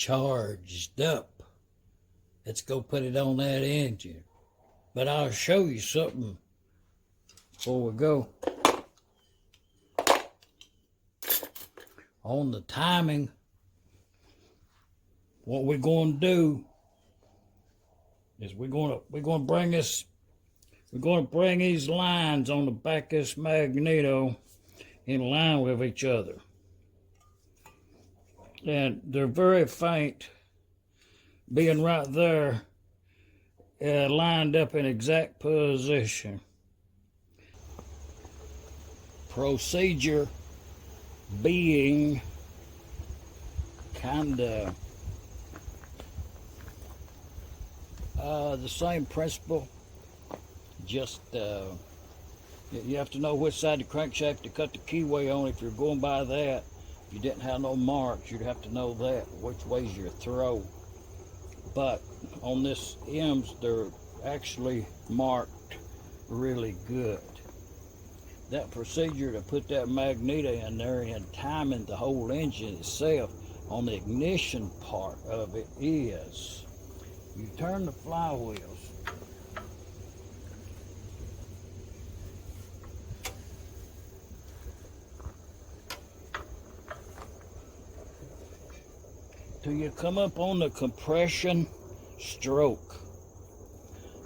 charged up. Let's go put it on that engine. But I'll show you something before we go. On the timing, what we're going to do is we're going to bring these lines on the back of this magneto in line with each other. And they're very faint, being right there, lined up in exact position. Procedure being kind of the same principle, just you have to know which side of the crankshaft to cut the keyway on. If you're going by that, if you didn't have no marks, you'd have to know that, which way's your throw. But on this M's, they're actually marked really good. That procedure to put that magneto in there and timing the whole engine itself on the ignition part of it is, you turn the flywheels. Till you come up on the compression stroke.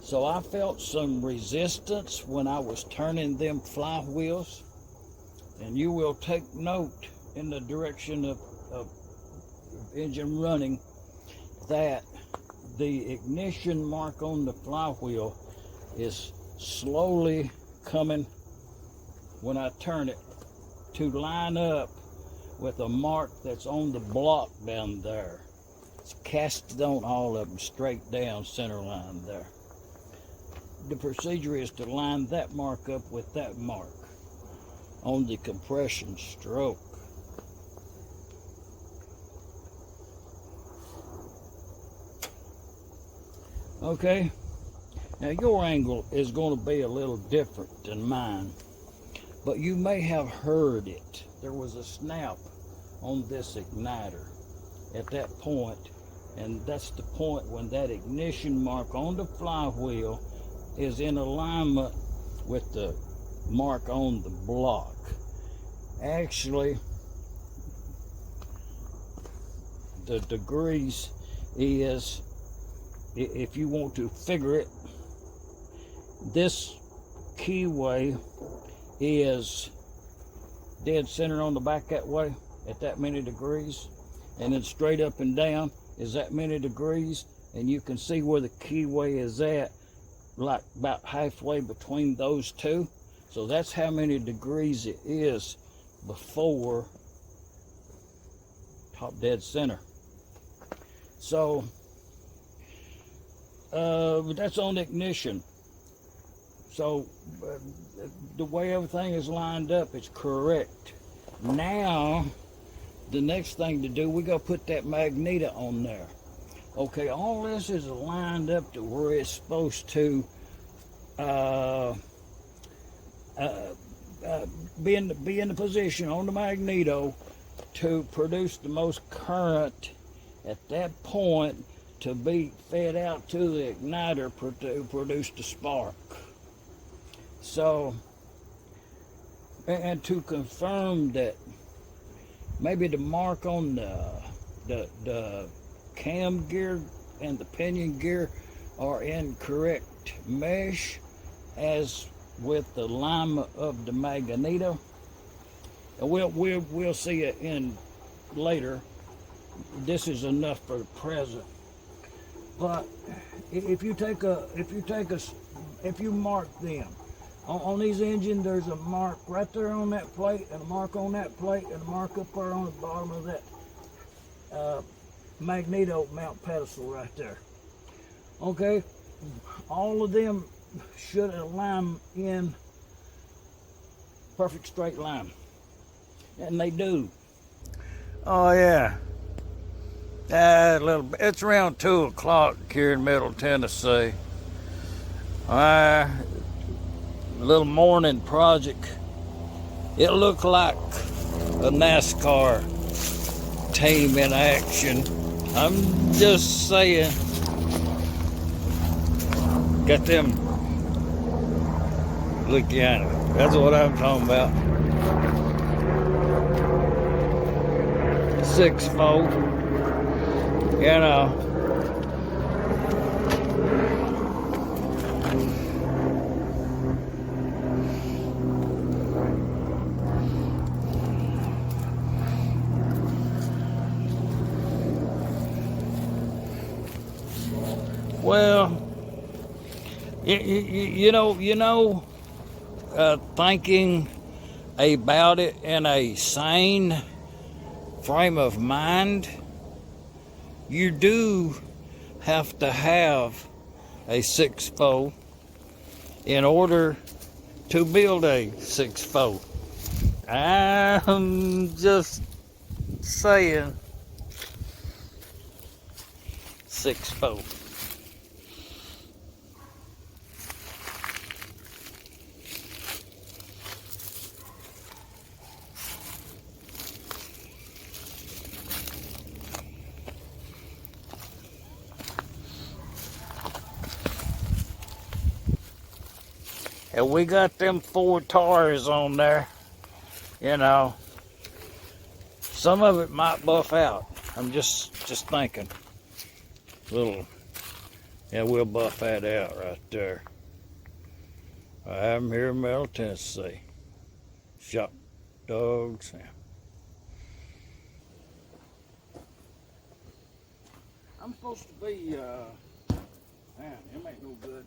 So I felt some resistance when I was turning them flywheels, and you will take note in the direction of engine running that the ignition mark on the flywheel is slowly coming when I turn it to line up with a mark that's on the block down there. It's casted on all of them straight down center line there. The procedure is to line that mark up with that mark on the compression stroke. Okay, now your angle is going to be a little different than mine, but you may have heard it. There was a snap on this igniter at that point, and that's the point when that ignition mark on the flywheel is in alignment with the mark on the block. Actually, the degrees is, if you want to figure it, this keyway is dead center on the back that way at that many degrees, and then straight up and down is that many degrees, and you can see where the keyway is at, like about halfway between those two. So that's how many degrees it is before top dead center. So that's on ignition. So the way everything is lined up is correct. Now the next thing to do, we gotta put that magneto on there. Okay, all this is lined up to where it's supposed to be in the position on the magneto to produce the most current at that point, to be fed out to the igniter to produce the spark. So, and to confirm that maybe the mark on the cam gear and the pinion gear are in correct mesh as with the alignment of the magneto. And we'll see it in later. This is enough for the present. But if you mark them on these engines, there's a mark right there on that plate, and a mark on that plate, and a mark up there on the bottom of that magneto mount pedestal right there. Okay, all of them should align in perfect straight line, and they do. Oh yeah. It's around 2 o'clock here in Middle Tennessee. A little morning project. It looked like a NASCAR team in action. I'm just saying. Got them. Look at it. That's what I'm talking about. 6-fold. You know. Well, thinking about it in a sane frame of mind, you do have to have a 6-fold in order to build a 6-fold. I'm just saying 6-fold. And we got them 4 tires on there, you know. Some of it might buff out. I'm just thinking. We'll buff that out right there. I'm here in Middle Tennessee. Shot dogs. I'm supposed to be, man, it ain't no good.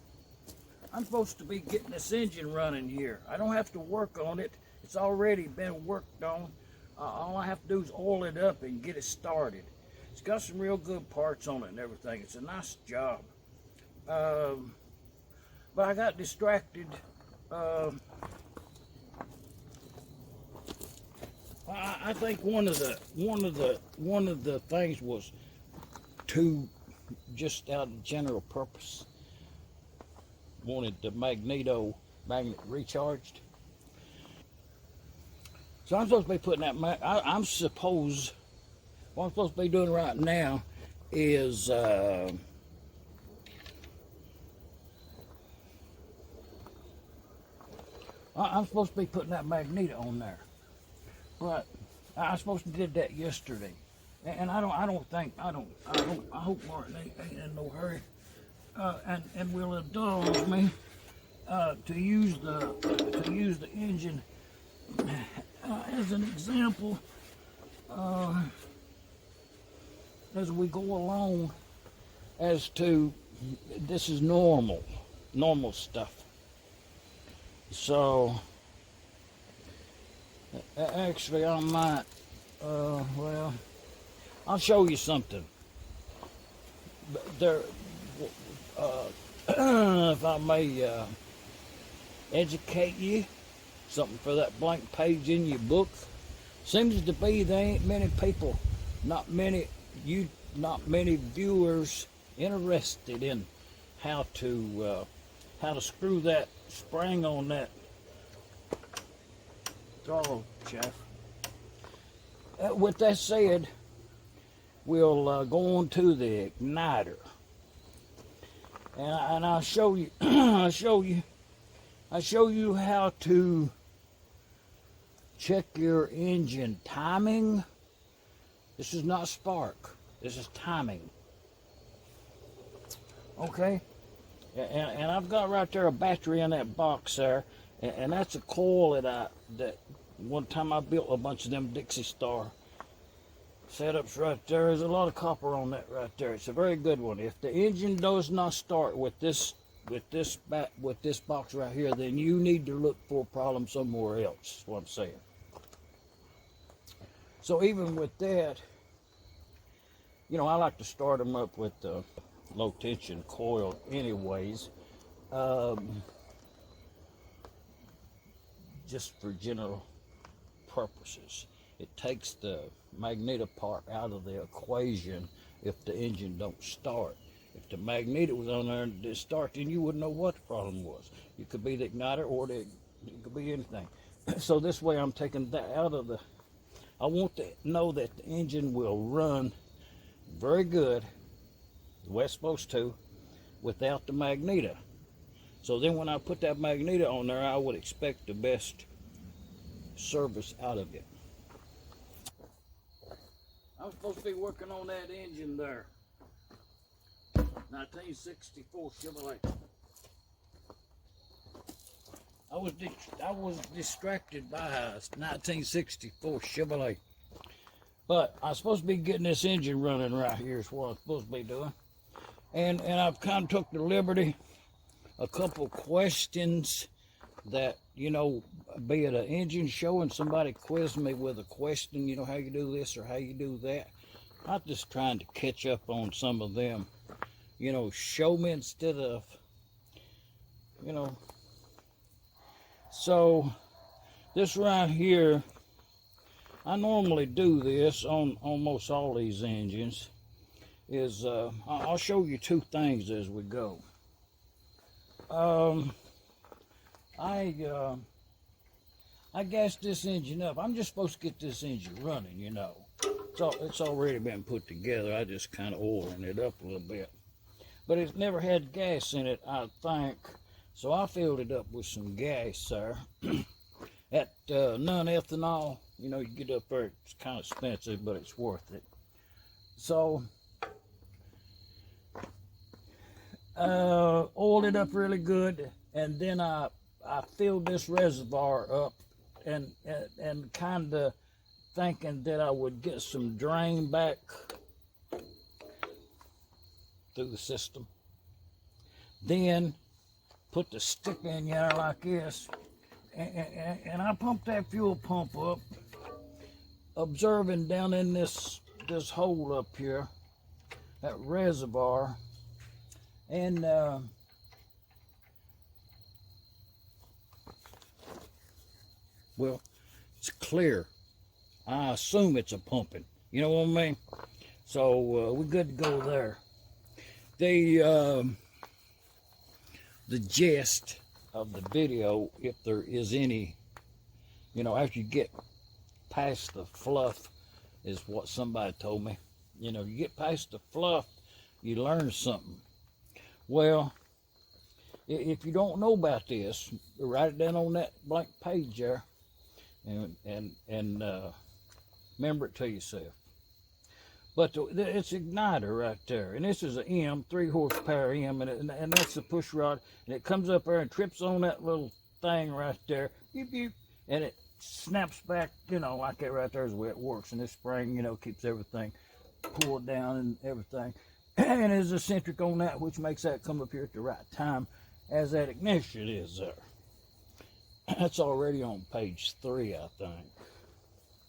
I'm supposed to be getting this engine running here. I don't have to work on it. It's already been worked on. All I have to do is oil it up and get it started. It's got some real good parts on it and everything. It's a nice job. But I got distracted. I think one of the things was to just out of general purpose. Wanted the magneto recharged. So I'm supposed to be putting that. What I'm supposed to be doing right now is I'm supposed to be putting that magneto on there, but I supposed to did that yesterday, and I hope Martin ain't in no hurry, and will indulge me to use the engine as an example as we go along, as to this is normal stuff. So actually I might well, I'll show you something there, if I may educate you, something for that blank page in your book. Seems to be there ain't many people, not many viewers interested in how to screw that spring on that throttle shaft. With that said, we'll go on to the igniter, and I'll show you I'll show you how to check your engine timing. This is not spark, this is timing. Okay, and I've got right there a battery in that box there, and that's a coil that one time I built a bunch of them Dixie Star setups right there. There's a lot of copper on that right there. It's a very good one. If the engine does not start with this box right here, then you need to look for a problem somewhere else. Is what I'm saying. So even with that, I like to start them up with the low tension coil anyways, just for general purposes. It takes the magneto part out of the equation if the engine don't start. If the magneto was on there and didn't start, then you wouldn't know what the problem was. It could be the igniter, or it could be anything. So this way I'm taking that out of the, I want to know that the engine will run very good, the way it's supposed to, without the magneto. So then when I put that magneto on there, I would expect the best service out of it. I'm supposed to be working on that engine there. 1964 Chevrolet. I was distracted by a 1964 Chevrolet. But I'm supposed to be getting this engine running right here is what I'm supposed to be doing. And I've kind of took the liberty, a couple questions that, you know, be it an engine show and somebody quizzed me with a question, you know, how you do this or how you do that. I'm just trying to catch up on some of them, you know, show me instead of, you know. So this right here, I normally do this on almost all these engines, is I'll show you two things as we go. I gassed this engine up. I'm just supposed to get this engine running, you know. So it's already been put together. I just kind of oiling it up a little bit. But it's never had gas in it, I think. So I filled it up with some gas there. At non-ethanol, you know, you get up there, it's kind of expensive, but it's worth it. So, oiled it up really good, and then I filled this reservoir up, and kind of thinking that I would get some drain back through the system. Then put the stick in there like this. And I pumped that fuel pump up, observing down in this hole up here, that reservoir, and well, it's clear. I assume it's a pumping. You know what I mean? So we're good to go there. The gist of the video, if there is any, you know, after you get past the fluff, is what somebody told me. You know, you get past the fluff, you learn something. Well, if you don't know about this, write it down on that blank page there, and remember it to yourself. But it's igniter right there, and this is an M, 3 horsepower M, and that's the push rod, and it comes up there and trips on that little thing right there, beep, beep, and it snaps back, you know, like that right there is the way it works, and this spring, you know, keeps everything pulled down and everything, and there's a centric on that, which makes that come up here at the right time, as that ignition is there. That's already on page 3, I think.